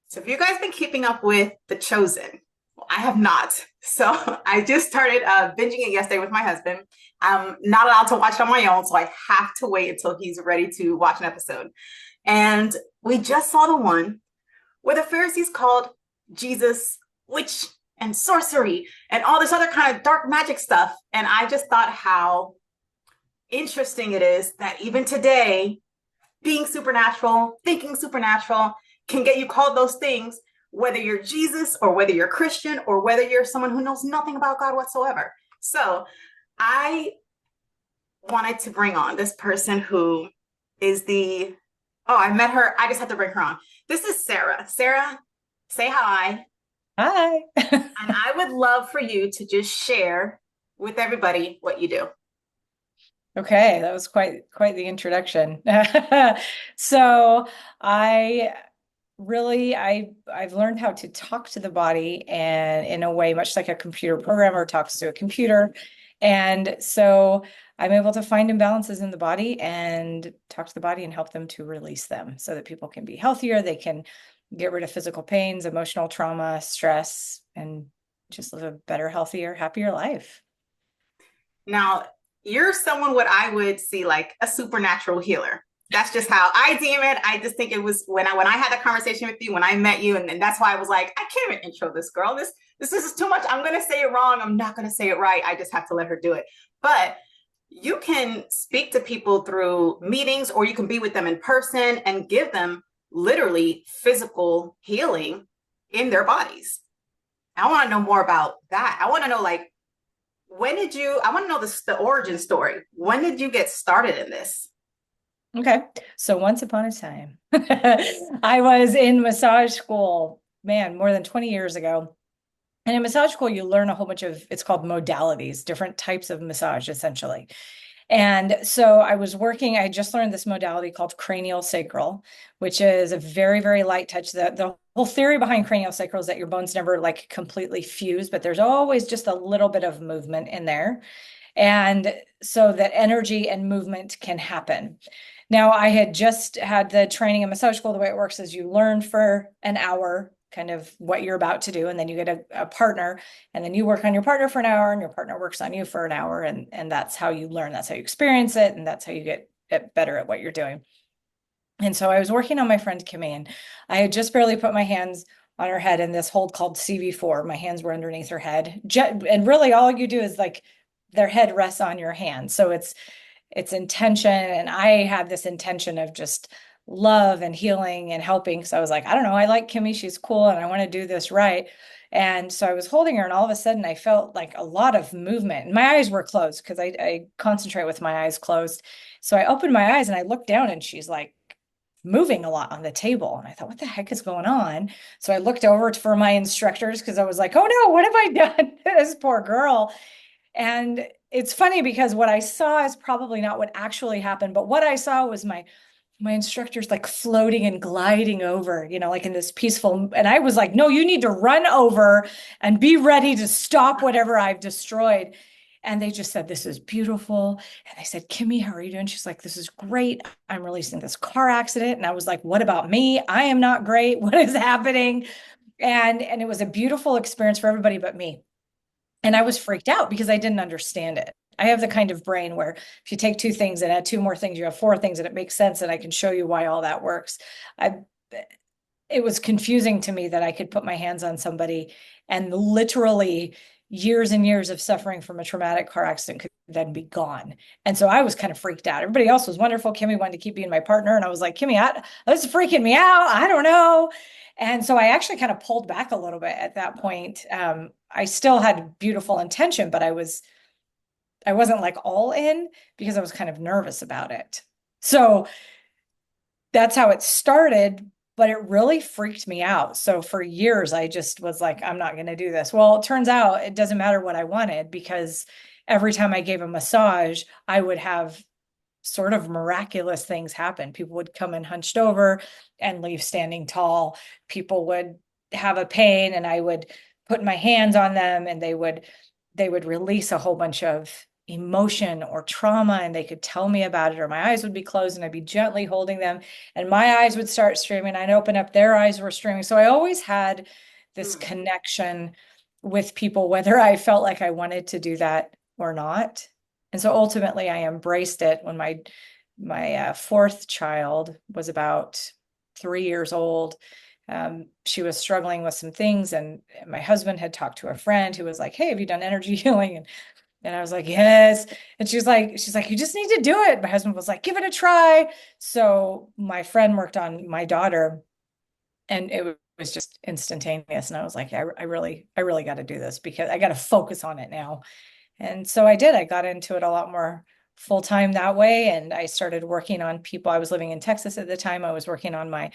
So have you guys been keeping up with The Chosen? Well, I have not. So I just started binging it yesterday with my husband. I'm not allowed to watch it on my own, so I have to wait until he's ready to watch an episode. And we just saw the one where the Pharisees called Jesus witch and sorcery and all this other kind of dark magic stuff. And I just thought how interesting it is that even today, being supernatural, thinking supernatural can get you called those things, whether you're Jesus or whether you're Christian or whether you're someone who knows nothing about God whatsoever. So I wanted to bring on this person who is I met her. I just had to bring her on. This is Sarah. Sarah, say hi. Hi. And I would love for you to just share with everybody what you do. Okay, that was quite the introduction. So I I've learned how to talk to the body and in a way much like a computer programmer talks to a computer. And so I'm able to find imbalances in the body and talk to the body and help them to release them so that people can be healthier, they can get rid of physical pains, emotional trauma, stress, and just live a better, healthier, happier life. Now, you're someone what I would see like a supernatural healer. That's just how I deem it. I just think it was when I had the conversation with you, when I met you, and that's why I was like, I can't even intro this girl. This is too much. I'm gonna say it wrong. I'm not gonna say it right. I just have to let her do it. But you can speak to people through meetings, or you can be with them in person and give them literally physical healing in their bodies. I want to know more about that. I want to know like I want to know the origin story. When did you get started in this? Okay. So once upon a time, I was in massage school, man, more than 20 years ago. And in massage school, you learn a whole bunch of, it's called modalities, different types of massage, essentially. And so I just learned this modality called cranial sacral, which is a very, very light touch. The whole theory behind cranial sacral is that your bones never like completely fuse, but there's always just a little bit of movement in there. And so that energy and movement can happen. Now, I had just had the training in massage school. The way it works is you learn for an hour, kind of what you're about to do, and then you get a partner, and then you work on your partner for an hour, and your partner works on you for an hour, and that's how you learn. That's how you experience it, and that's how you get better at what you're doing. And so I was working on my friend Kimmy, and I had just barely put my hands on her head in this hold called CV4. My hands were underneath her head. And really all you do is like their head rests on your hand. So it's intention. And I had this intention of just love and healing and helping. So I was like, I don't know, I like Kimmy, she's cool, and I want to do this right. And so I was holding her, and all of a sudden I felt like a lot of movement. And my eyes were closed because I concentrate with my eyes closed. So I opened my eyes and I looked down, and she's like moving a lot on the table. And I thought, what the heck is going on? So I looked over for my instructors because I was like, oh no, what have I done to this poor girl? And it's funny because what I saw is probably not what actually happened, but what I saw was my instructors like floating and gliding over, like in this peaceful. And I was like, no, you need to run over and be ready to stop whatever I've destroyed. And they just said, this is beautiful. And I said, Kimmy, how are you doing? She's like, this is great. I'm releasing this car accident. And I was like, what about me? I am not great. What is happening? And it was a beautiful experience for everybody but me. And I was freaked out because I didn't understand it. I have the kind of brain where if you take two things and add two more things, you have four things, and it makes sense. And I can show you why all that works. I, it was confusing to me that I could put my hands on somebody and literally years and years of suffering from a traumatic car accident could then be gone. And so I was kind of freaked out. Everybody else was wonderful. Kimmy wanted to keep being my partner. And I was like, Kimmy, this is freaking me out. I don't know. And so I actually kind of pulled back a little bit at that point. I still had beautiful intention, but I wasn't like all in because I was kind of nervous about it. So that's how it started, but it really freaked me out. So for years, I just was like, I'm not going to do this. Well, it turns out it doesn't matter what I wanted because every time I gave a massage, I would have sort of miraculous things happen. People would come in hunched over and leave standing tall. People would have a pain, and I would put my hands on them, and they would release a whole bunch of emotion or trauma, and they could tell me about it, or my eyes would be closed and I'd be gently holding them and my eyes would start streaming. I'd open up, their eyes were streaming. So I always had this connection with people, whether I felt like I wanted to do that or not. And so ultimately I embraced it when my fourth child was about 3 years old. She was struggling with some things, and my husband had talked to a friend who was like, "Hey, have you done energy healing?" And I was like, "Yes." And she's like, "You just need to do it." My husband was like, "Give it a try." So my friend worked on my daughter, and it was just instantaneous. And I was like, I really got to do this because I got to focus on it now. And so I did. I got into it a lot more full time that way. And I started working on people. I was living in Texas at the time. I was working on my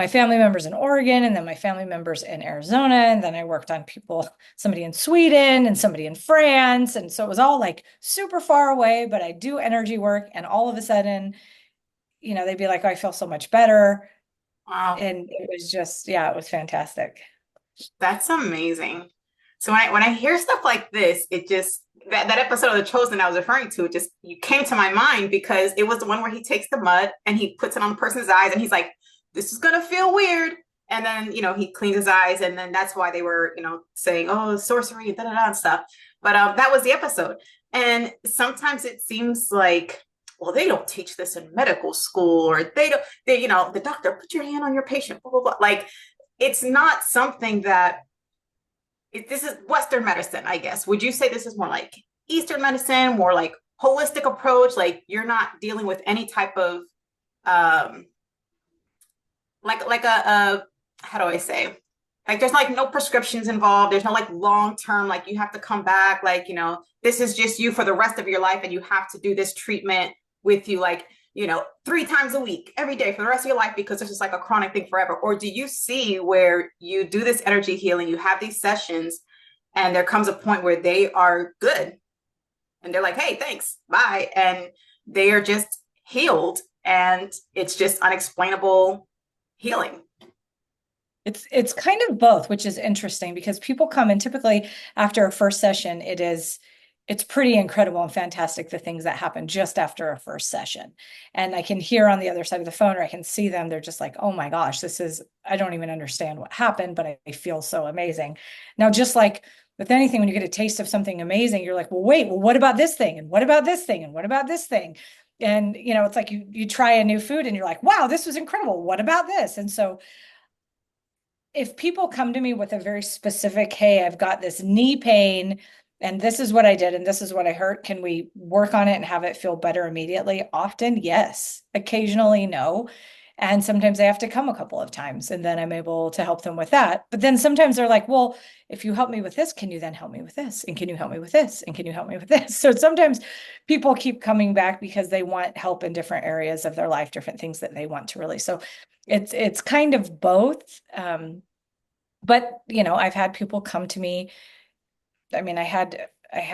family members in Oregon, and then my family members in Arizona. And then I worked on people, somebody in Sweden and somebody in France. And so it was all like super far away, but I do energy work. And all of a sudden, they'd be like, "Oh, I feel so much better." Wow. And it was just, yeah, it was fantastic. That's amazing. So when I hear stuff like this, it just that episode of The Chosen I was referring to, just you came to my mind because it was the one where he takes the mud and he puts it on the person's eyes and he's like, "This is gonna feel weird." And then, he cleans his eyes, and then that's why they were, saying, "Oh, sorcery," and da da da and stuff. But that was the episode. And sometimes it seems like, well, they don't teach this in medical school, or the doctor, "Put your hand on your patient, blah, blah, blah." Like, it's not something that this is Western medicine, I guess. Would you say this is more like Eastern medicine, more like holistic approach? Like, you're not dealing with any type of like a how do I say? Like, there's like no prescriptions involved. There's no like long term, like you have to come back. Like, this is just you for the rest of your life, and you have to do this treatment with you, like, 3 times a week, every day for the rest of your life, because it's just like a chronic thing forever. Or do you see where you do this energy healing, you have these sessions, and there comes a point where they are good and they're like, "Hey, thanks, bye," and they are just healed, and it's just unexplainable healing? It's kind of both, which is interesting because people come, and typically after a first session, it's pretty incredible and fantastic, the things that happen just after a first session. And I can hear on the other side of the phone, or I can see them, they're just like, "Oh my gosh, I don't even understand what happened, but I feel so amazing." Now, just like with anything, when you get a taste of something amazing, you're like, "Well, wait, well, what about this thing? And what about this thing? And what about this thing?" And, it's like you try a new food and you're like, "Wow, this was incredible. What about this?" And so if people come to me with a very specific, "Hey, I've got this knee pain and this is what I did and this is what I hurt. Can we work on it and have it feel better immediately?" Often, yes. Occasionally, no. And sometimes they have to come a couple of times, and then I'm able to help them with that. But then sometimes they're like, "Well, if you help me with this, can you then help me with this? And can you help me with this? And can you help me with this?" So sometimes people keep coming back because they want help in different areas of their life, different things that they want to release. So it's kind of both. But I've had people come to me. I mean, I had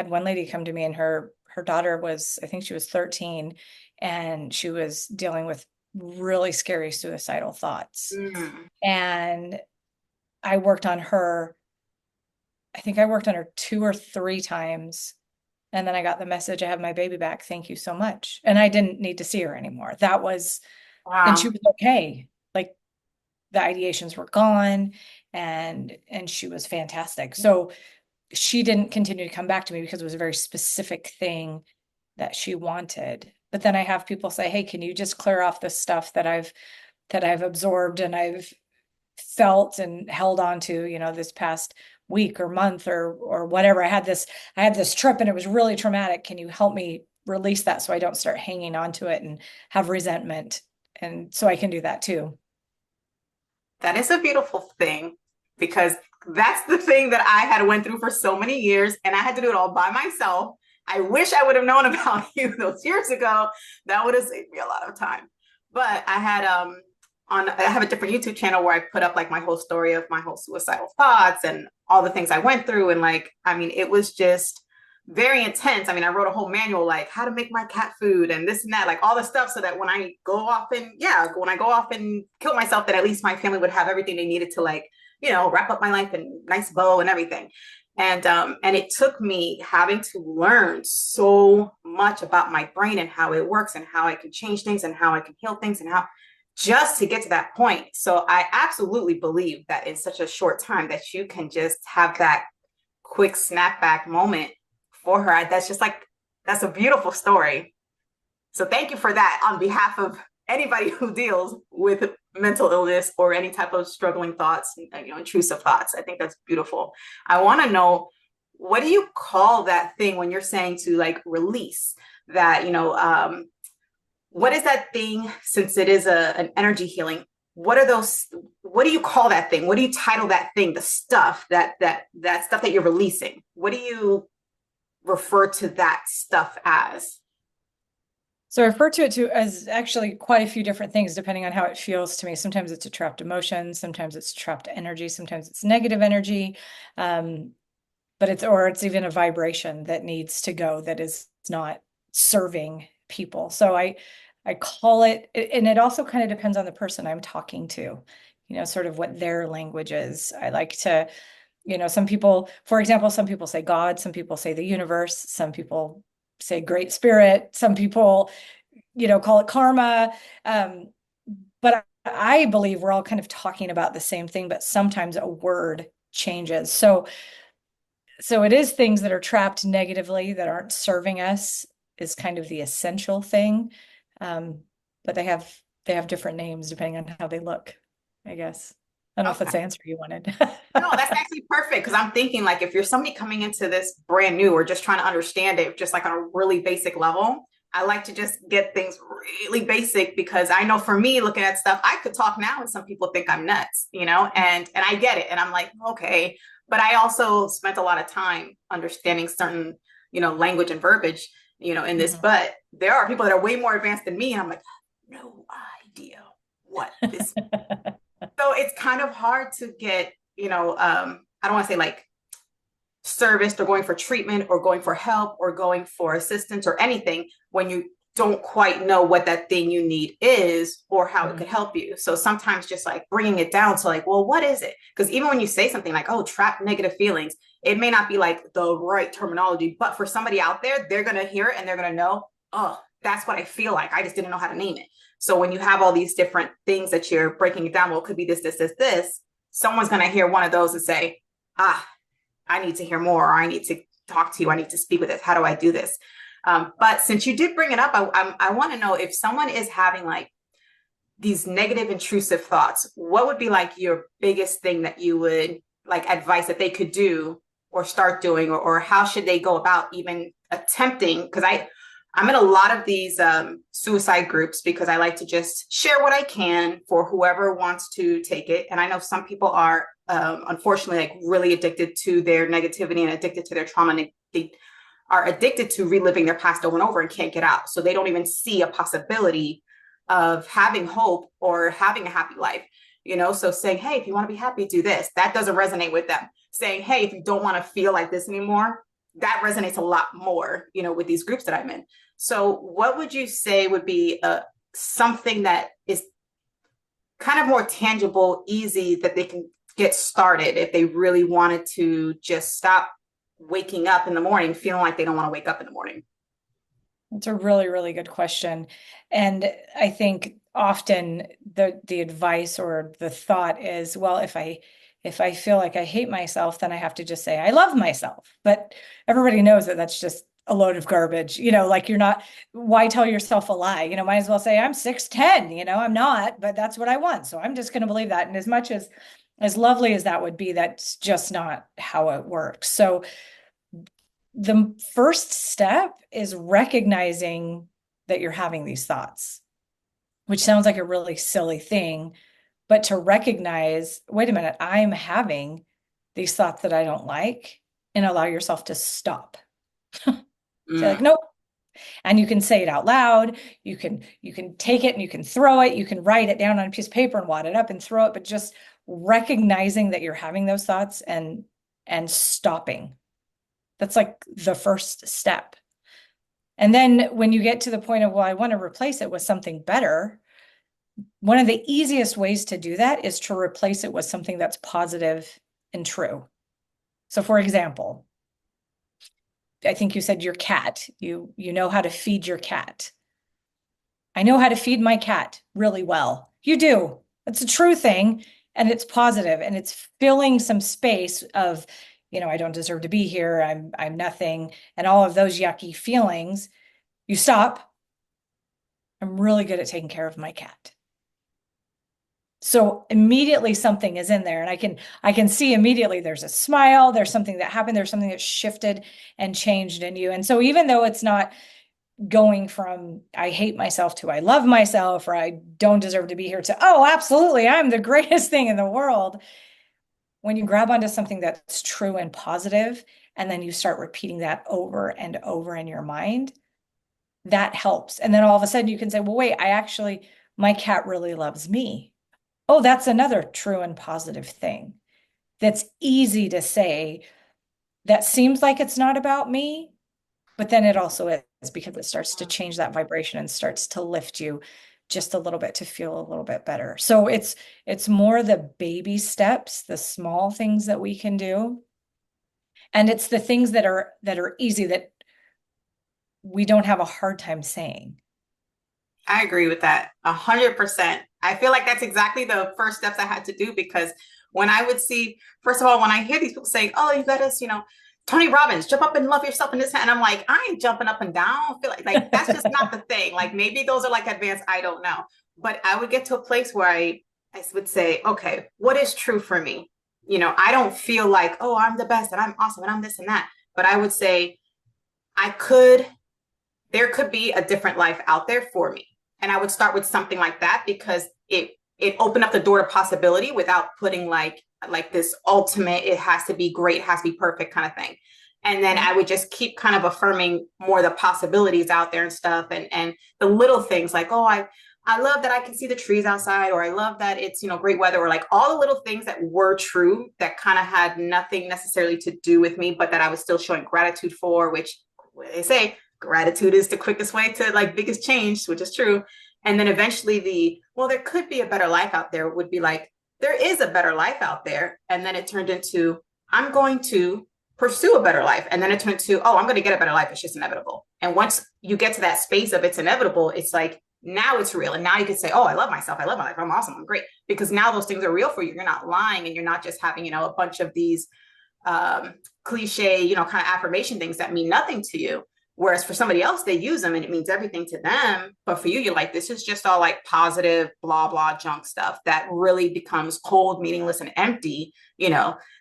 one lady come to me, and her daughter was, I think she was 13, and she was dealing with really scary suicidal thoughts. And I worked on her. I think I worked on her 2 or 3 times. And then I got the message, "I have my baby back. Thank you so much." And I didn't need to see her anymore. And she Wow. was okay. Like, the ideations were gone, and she was fantastic. So she didn't continue to come back to me because it was a very specific thing that she wanted. But then I have people say, "Hey, can you just clear off this stuff that I've absorbed and I've felt and held on to, this past week or month or whatever. I had this trip and it was really traumatic. Can you help me release that so I don't start hanging on to it and have resentment?" And so I can do that too. That is a beautiful thing, because that's the thing that I had went through for so many years, and I had to do it all by myself. I wish I would have known about you those years ago. That would have saved me a lot of time. But I have a different YouTube channel where I put up like my whole story of my whole suicidal thoughts and all the things I went through. And like, I mean, it was just very intense. I mean, I wrote a whole manual, like how to make my cat food and this and that, like all the stuff, so that when I go off and kill myself, that at least my family would have everything they needed to, like, wrap up my life in nice bow and everything. And it took me having to learn so much about my brain and how it works and how I can change things and how I can heal things and how just to get to that point. So I absolutely believe that in such a short time that you can just have that quick snapback moment for her. That's just like, that's a beautiful story. So thank you for that on behalf of anybody who deals with mental illness or any type of struggling thoughts, intrusive thoughts. I think that's beautiful. I want to know, what do you call that thing when you're saying to like release that, what is that thing, since it is an energy healing? What are those? What do you call that thing? What do you title that thing? The stuff that stuff that you're releasing. What do you refer to that stuff as? So I refer to it as actually quite a few different things, depending on how it feels to me. Sometimes it's a trapped emotion, sometimes it's trapped energy, sometimes it's negative energy, but it's even a vibration that needs to go that is not serving people. So I call it, and it also kind of depends on the person I'm talking to, sort of what their language is. I like to, some people, for example, some people say God, some people say the universe, some people say great spirit, some people, call it karma. But I believe we're all kind of talking about the same thing, but sometimes a word changes. So it is things that are trapped negatively that aren't serving us is kind of the essential thing. But they have different names depending on how they look, I guess. I don't know if that's the answer you wanted. No, that's actually perfect, because I'm thinking like if you're somebody coming into this brand new or just trying to understand it just like on a really basic level, I like to just get things really basic, because I know for me looking at stuff, I could talk now and some people think I'm nuts, and I get it. And I'm like, okay. But I also spent a lot of time understanding certain, language and verbiage, in this. Mhm. But there are people that are way more advanced than me. And I'm like, no idea what this. So it's kind of hard to get, I don't want to say like serviced or going for treatment or going for help or going for assistance or anything when you don't quite know what that thing you need is or how it could help you. So sometimes just like bringing it down to like, well, what is it? Because even when you say something like, oh, trap negative feelings, it may not be like the right terminology, but for somebody out there, they're going to hear it and they're going to know, oh, that's what I feel like. I just didn't know how to name it. So when you have all these different things that you're breaking it down, well, it could be this, this, this, this, someone's going to hear one of those and say, I need to hear more, or I need to talk to you. I need to speak with this. How do I do this? But since you did bring it up, I want to know if someone is having like these negative, intrusive thoughts, what would be like your biggest thing that you would like advice that they could do or start doing, or how should they go about even attempting? Because I'm in a lot of these suicide groups because I like to just share what I can for whoever wants to take it. And I know some people are unfortunately like really addicted to their negativity and addicted to their trauma. And they are addicted to reliving their past over and over and can't get out. So they don't even see a possibility of having hope or having a happy life. So saying, hey, if you want to be happy, do this. That doesn't resonate with them. Saying, hey, if you don't want to feel like this anymore, that resonates a lot more, with these groups that I'm in. So what would you say would be something that is kind of more tangible, easy, that they can get started if they really wanted to just stop waking up in the morning feeling like they don't want to wake up in the morning? It's a really, really good question. And I think often the advice or the thought is, well, if I feel like I hate myself, then I have to just say I love myself. But everybody knows that that's just a load of garbage. Like why tell yourself a lie? Might as well say I'm 6'10", I'm not, but that's what I want. So I'm just going to believe that. And as much as lovely as that would be, that's just not how it works. So the first step is recognizing that you're having these thoughts, which sounds like a really silly thing, but to recognize, wait a minute, I'm having these thoughts that I don't like, and allow yourself to stop. Say like, nope. And you can say it out loud. You can take it and you can throw it. You can write it down on a piece of paper and wad it up and throw it, but just recognizing that you're having those thoughts and stopping. That's like the first step. And then when you get to the point of, well, I want to replace it with something better, one of the easiest ways to do that is to replace it with something that's positive and true. So for example, I think you said your cat, you know how to feed your cat. I know how to feed my cat really well. You do. It's a true thing. And it's positive and it's filling some space of, I don't deserve to be here. I'm nothing. And all of those yucky feelings. You stop. I'm really good at taking care of my cat. So immediately something is in there and I can see immediately there's a smile, there's something that happened, there's something that shifted and changed in you. And so even though it's not going from I hate myself to I love myself or I don't deserve to be here to, oh, absolutely, I'm the greatest thing in the world. When you grab onto something that's true and positive, and then you start repeating that over and over in your mind, that helps. And then all of a sudden you can say, well, wait, my cat really loves me. Oh, that's another true and positive thing. That's easy to say. That seems like it's not about me, but then it also is because it starts to change that vibration and starts to lift you just a little bit to feel a little bit better. So it's more the baby steps, the small things that we can do. And it's the things that are easy that we don't have a hard time saying. I agree with that 100%. I feel like that's exactly the first steps I had to do because when I would see, first of all, when I hear these people saying, oh, you got us, Tony Robbins, jump up and love yourself in this hand. And I'm like, I ain't jumping up and down. I feel like that's just not the thing. Like maybe those are like advanced, I don't know. But I would get to a place where I would say, okay, what is true for me? I don't feel like, oh, I'm the best and I'm awesome and I'm this and that. But I would say there could be a different life out there for me. And I would start with something like that because it opened up the door to possibility without putting like this ultimate, it has to be great, it has to be perfect kind of thing. And then I would just keep kind of affirming more the possibilities out there and stuff. And the little things like, oh, I love that I can see the trees outside, or I love that it's, great weather, or like all the little things that were true that kind of had nothing necessarily to do with me, but that I was still showing gratitude for, which they say gratitude is the quickest way to like biggest change, which is true. And then eventually there could be a better life out there would be like, there is a better life out there. And then it turned into, I'm going to pursue a better life. And then it turned to, oh, I'm going to get a better life. It's just inevitable. And once you get to that space of it's inevitable, it's like, now it's real. And now you can say, oh, I love myself. I love my life. I'm awesome. I'm great. Because now those things are real for you. You're not lying and you're not just having, a bunch of these cliche, kind of affirmation things that mean nothing to you. Whereas for somebody else, they use them and it means everything to them. But for you, you're like, this is just all like positive, blah, blah, junk stuff that really becomes cold, meaningless, and empty.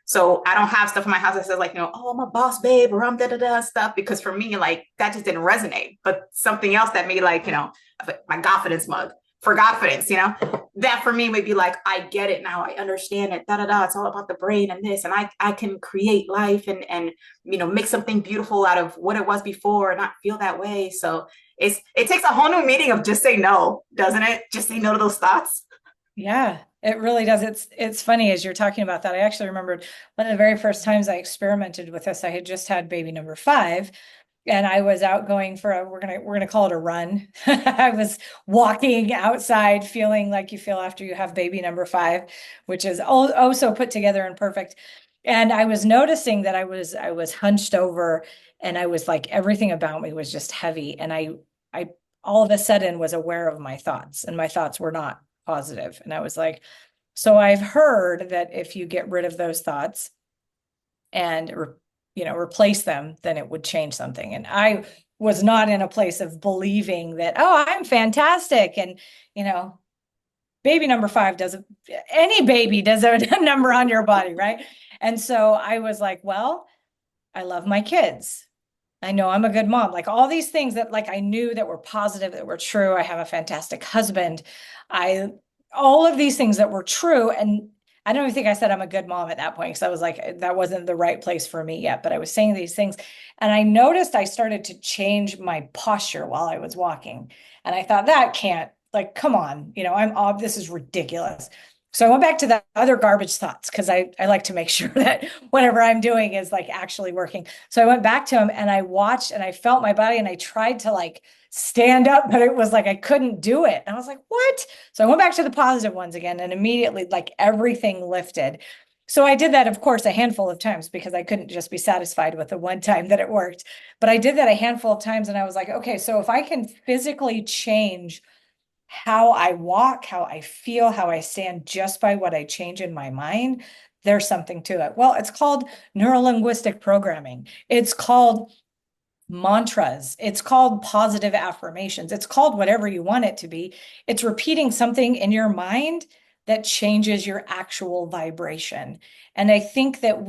So I don't have stuff in my house that says like, oh, I'm a boss babe or I'm da-da-da stuff. Because for me, like that just didn't resonate. But something else that made like, my confidence mug for confidence, that for me would be like, I get it now. I understand it. Da-da-da. It's all about the brain and this. And I can create life and make something beautiful out of what it was before and not feel that way. So it takes a whole new meaning of just say no, doesn't it? Just say no to those thoughts. Yeah, it really does. It's funny as you're talking about that. I actually remembered one of the very first times I experimented with this. I had just had baby number 5. And I was out going for we're gonna call it a run. I was walking outside, feeling like you feel after you have baby number 5, which is oh so put together and perfect. And I was noticing that I was hunched over, and I was like everything about me was just heavy. And I all of a sudden was aware of my thoughts, and my thoughts were not positive. And I was like, so I've heard that if you get rid of those thoughts and replace them, then it would change something. And I was not in a place of believing that, oh, I'm fantastic. And, baby number 5 any baby does a number on your body, right? And so I was like, well, I love my kids. I know I'm a good mom. Like all these things that like I knew that were positive, that were true. I have a fantastic husband. All of these things that were true. And I don't even think I said I'm a good mom at that point because I was like, that wasn't the right place for me yet. But I was saying these things. And I noticed I started to change my posture while I was walking. And I thought, that can't, like, come on, this is ridiculous. So I went back to the other garbage thoughts because I like to make sure that whatever I'm doing is like actually working. So I went back to him and I watched and I felt my body and I tried to like stand up, but it was like I couldn't do it. And I was like, what? So I went back to the positive ones again and immediately like everything lifted. So I did that, of course, a handful of times because I couldn't just be satisfied with the one time that it worked. But I did that a handful of times and I was like, okay, so if I can physically change how I walk, how I feel, how I stand just by what I change in my mind, there's something to it. Well, it's called neurolinguistic programming. It's called mantras. It's called positive affirmations. It's called whatever you want it to be. It's repeating something in your mind that changes your actual vibration. And I think that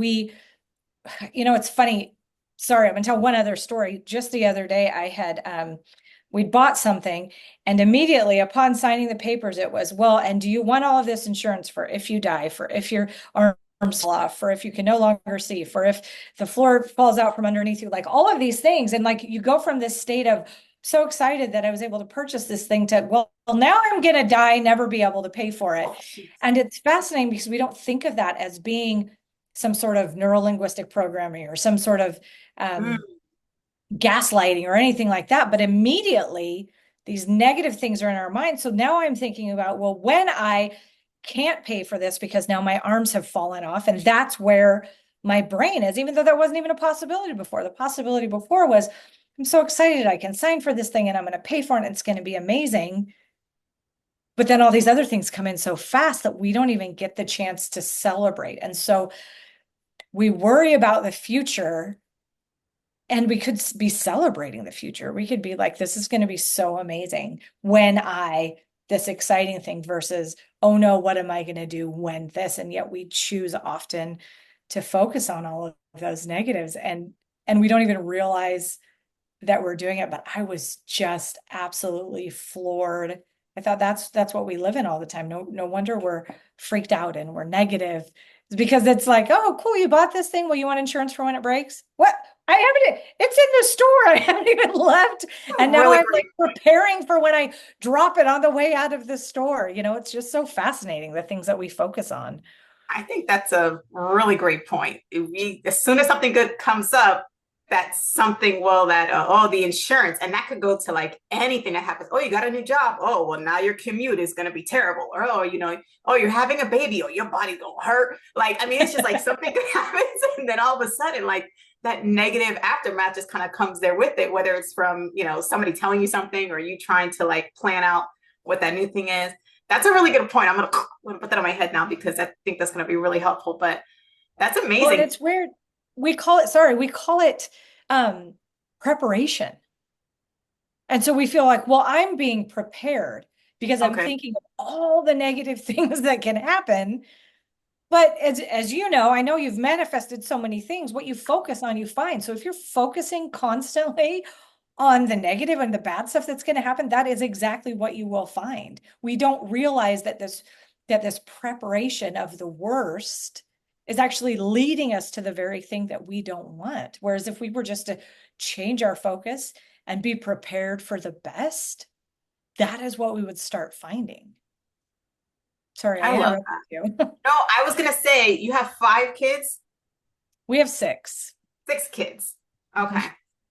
it's funny. Sorry, I'm gonna tell one other story. Just the other day, we'd bought something, and immediately upon signing the papers, it was, well, and do you want all of this insurance for if you die, for if your arms fall off, for if you can no longer see, for if the floor falls out from underneath you, like all of these things. And like you go from this state of so excited that I was able to purchase this thing to, well, now I'm gonna die, never be able to pay for it. And it's fascinating because we don't think of that as being some sort of neurolinguistic programming or some sort of Mm. gaslighting or anything like that. But immediately these negative things are in our mind. So now I'm thinking about, well, when I can't pay for this because now my arms have fallen off, and that's where my brain is, even though that wasn't even a possibility before. The possibility before was, I'm so excited I can sign for this thing and I'm going to pay for it and it's going to be amazing. But then all these other things come in so fast that we don't even get the chance to celebrate. And so we worry about the future, and we could be celebrating the future. We could be like, this is going to be so amazing when this exciting thing versus, oh no, what am I going to do when this? And yet we choose often to focus on all of those negatives, and we don't even realize that we're doing it. But I was just absolutely floored. I thought that's what we live in all the time. No wonder we're freaked out and we're negative. It's because it's like, oh, cool, you bought this thing. Well, you want insurance for when it breaks? What? I haven't, it's in the store. I haven't even left. And now Really I'm like preparing for when I drop it on the way out of the store. It's just so fascinating, the things that we focus on. I think that's a really great point. As soon as something good comes up, that's something, well, the insurance, and that could go to like anything that happens. Oh, you got a new job. Oh, well, now your commute is going to be terrible. Or, oh, you're having a baby. Oh, your body's going to hurt. Like, I mean, it's just like something that happens. And then all of a sudden, like that negative aftermath just kind of comes there with it, whether it's from, somebody telling you something or you trying to like plan out what that new thing is. That's a really good point. I'm gonna put that on my head now because I think that's gonna be really helpful. But that's amazing. Well, it's weird. We call it preparation. And so we feel like, well, I'm being prepared because I'm thinking of all the negative things that can happen. But as you know, I know you've manifested so many things. What you focus on, you find. So if you're focusing constantly on the negative and the bad stuff that's going to happen, that is exactly what you will find. We don't realize that this preparation of the worst is actually leading us to the very thing that we don't want. Whereas if we were just to change our focus and be prepared for the best, that is what we would start finding. Sorry, I interrupted you. No, I was going to say, you have 5 kids? We have 6. 6 kids. Okay.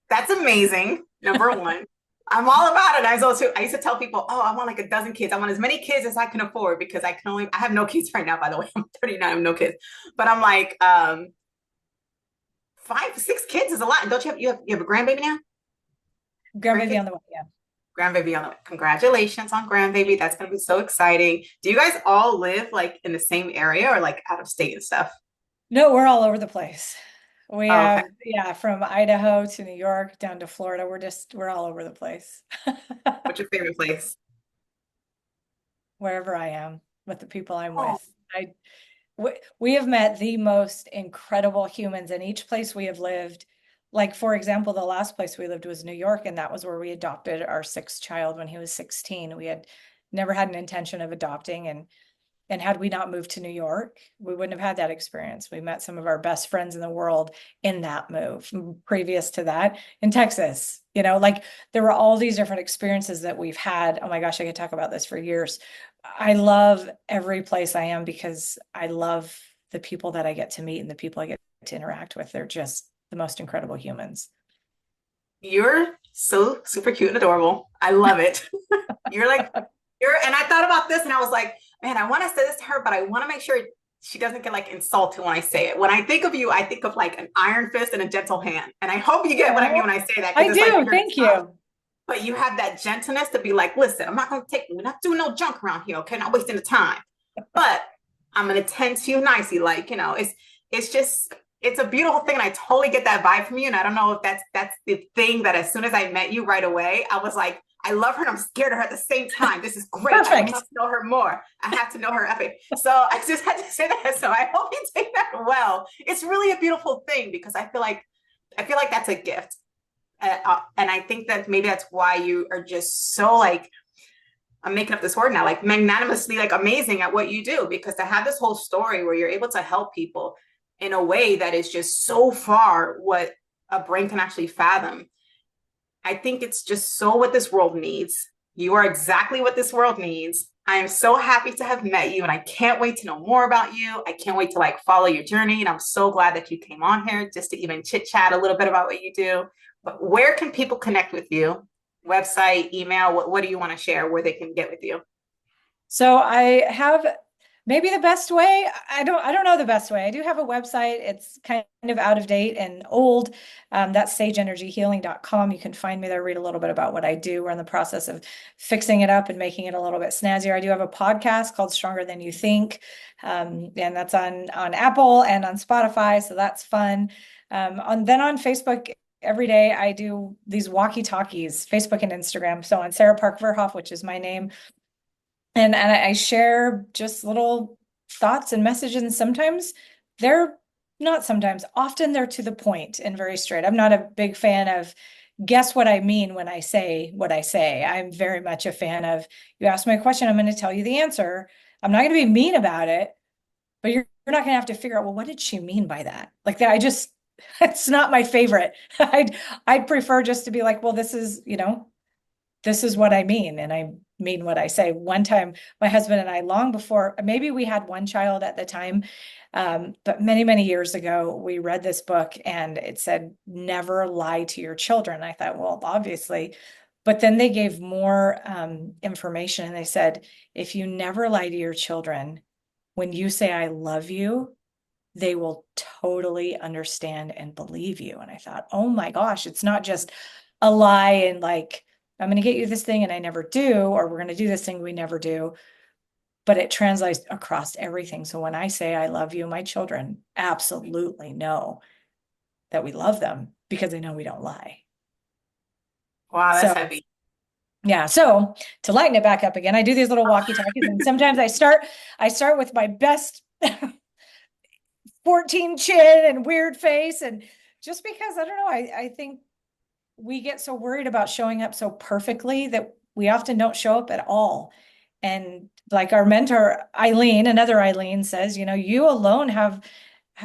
That's amazing. Number one. I'm all about it. I used to tell people, oh, I want like a dozen kids. I want as many kids as I can afford because I have no kids right now, by the way. I'm 39, I have no kids. But I'm like, 6 kids is a lot. Don't you have a grandbaby now? Grandbaby on the way, yeah. Grandbaby on the way. Congratulations on grandbaby. That's going to be so exciting. Do you guys all live like in the same area or like out of state and stuff? No, we're all over the place. We have, from Idaho to New York down to Florida. We're all over the place. What's your favorite place? Wherever I am with the people I'm with. We have met the most incredible humans in each place we have lived. Like, for example, the last place we lived was New York, and that was where we adopted our 6th child when he was 16. We had never had an intention of adopting, and had we not moved to New York, we wouldn't have had that experience. We met some of our best friends in the world in that move. Previous to that, in Texas, like there were all these different experiences that we've had. Oh my gosh, I could talk about this for years. I love every place I am because I love the people that I get to meet and the people I get to interact with. They're just the most incredible humans. You're so super cute and adorable. I love it. And I thought about this and I was like, man, I want to say this to her, but I want to make sure she doesn't get like insulted when I say it. When I think of you, I think of like an iron fist and a gentle hand. And I hope you get what I mean Oh, when I say that, I because it's like do. you're Thank tough, you. but you have that gentleness to be like, listen, we're not doing no junk around here, okay? Not wasting the time. But I'm gonna tend to you nicely. Like, it's just it's a beautiful thing. And I totally get that vibe from you. And I don't know if that's the thing that as soon as I met you right away, I was like, I love her and I'm scared of her at the same time. This is great. I Perfect. must know her more. I have to know her epic. So I just had to say that. So I hope you take that well. It's really a beautiful thing because I feel like that's a gift. And I think that maybe that's why you are just so like, I'm making up this word now, like magnanimously, like amazing at what you do, because to have this whole story where you're able to help people in a way that is just so far what a brain can actually fathom. I think it's just so what this world needs. You are exactly what this world needs. I am so happy to have met you and I can't wait to know more about you. I can't wait to like follow your journey. And I'm so glad that you came on here just to even chit chat a little bit about what you do. But where can people connect with you? Website, email, what do you want to share where they can get with you? So I have maybe the best way. I don't know the best way. I do have a website. It's kind of out of date and old. That's sageenergyhealing.com. You can find me there, read a little bit about what I do. We're in the process of fixing it up and making it a little bit snazzier. I do have a podcast called Stronger Than You Think. And that's on Apple and on Spotify. So that's fun. Then on Facebook, every day I do these walkie-talkies, Facebook and Instagram. So on Sarah Park Verhoef, which is my name, and I share just little thoughts and messages. And sometimes they're not sometimes, often they're to the point and very straight. I'm not a big fan of guess what I mean when I say what I say. I'm very much a fan of you ask me a question, I'm going to tell you the answer. I'm not going to be mean about it, but you're not going to have to figure out, well, what did she mean by that? Like that, it's not my favorite. I'd prefer just to be like, well, this is what I mean. And I mean what I say. One time, my husband and I, long before, maybe we had one child at the time, but many, many years ago, we read this book and it said, never lie to your children. I thought, well, obviously. But then they gave more information and they said, if you never lie to your children, when you say, I love you, they will totally understand and believe you. And I thought, oh my gosh, it's not just a lie and like, I'm going to get you this thing and I never do, or we're going to do this thing we never do, but it translates across everything. So when I say I love you, my children absolutely know that we love them because they know we don't lie. Wow, that's So heavy. yeah, so to lighten it back up again, I do these little walkie-talkies and sometimes I start with my best 14 chin and weird face. And just because I don't know, I think we get so worried about showing up so perfectly that we often don't show up at all. And like our mentor, Eileen, another Eileen says, you alone have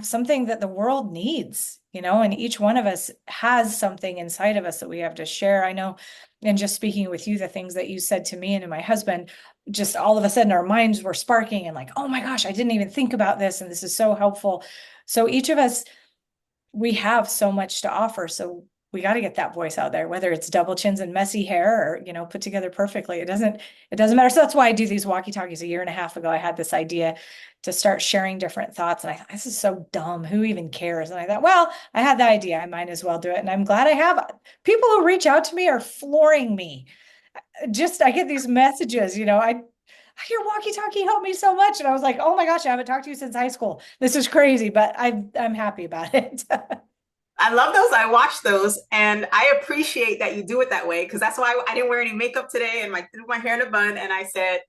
something that the world needs, and each one of us has something inside of us that we have to share. I know, and just speaking with you, the things that you said to me and to my husband, just all of a sudden our minds were sparking and like, oh my gosh, I didn't even think about this. And this is so helpful. So each of us, we have so much to offer. So we got to get that voice out there, whether it's double chins and messy hair or, put together perfectly. It doesn't matter. So that's why I do these walkie-talkies. A year and a half ago, I had this idea to start sharing different thoughts. And I thought, this is so dumb. Who even cares? And I thought, well, I had the idea. I might as well do it. And I'm glad I have. People who reach out to me are flooring me. I get these messages, your walkie-talkie helped me so much. And I was like, oh my gosh, I haven't talked to you since high school. This is crazy, but I'm happy about it. I love those. I watch those, and I appreciate that you do it that way, because that's why I didn't wear any makeup today, and I threw my hair in a bun, and I said,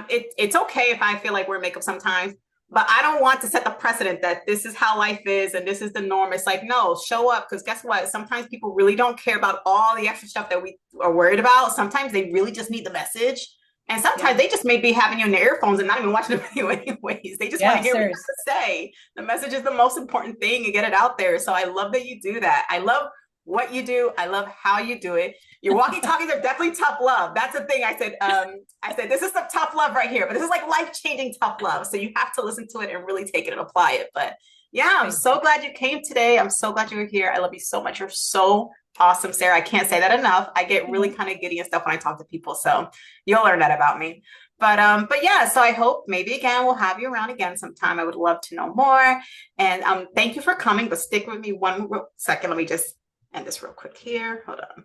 it's okay if I feel like wear makeup sometimes, but I don't want to set the precedent that this is how life is and this is the norm. It's like, no, show up, because guess what? Sometimes people really don't care about all the extra stuff that we are worried about. Sometimes they really just need the message. And sometimes they just may be having you in their earphones and not even watching the video anyways. They just want to hear what you have to say. The message is the most important thing and get it out there. So I love that you do that. I love what you do. I love how you do it. Your walkie-talkies are definitely tough love. That's the thing. I said, this is the tough love right here, but this is like life-changing tough love. So you have to listen to it and really take it and apply it. But yeah, I'm so glad you came today. I'm so glad you were here. I love you so much. You're so awesome, Sarah. I can't say that enough. I get really kind of giddy and stuff when I talk to people. So you'll learn that about me. But yeah, so I hope maybe again we'll have you around again sometime. I would love to know more. And thank you for coming, but stick with me one second. Let me just end this real quick here. Hold on.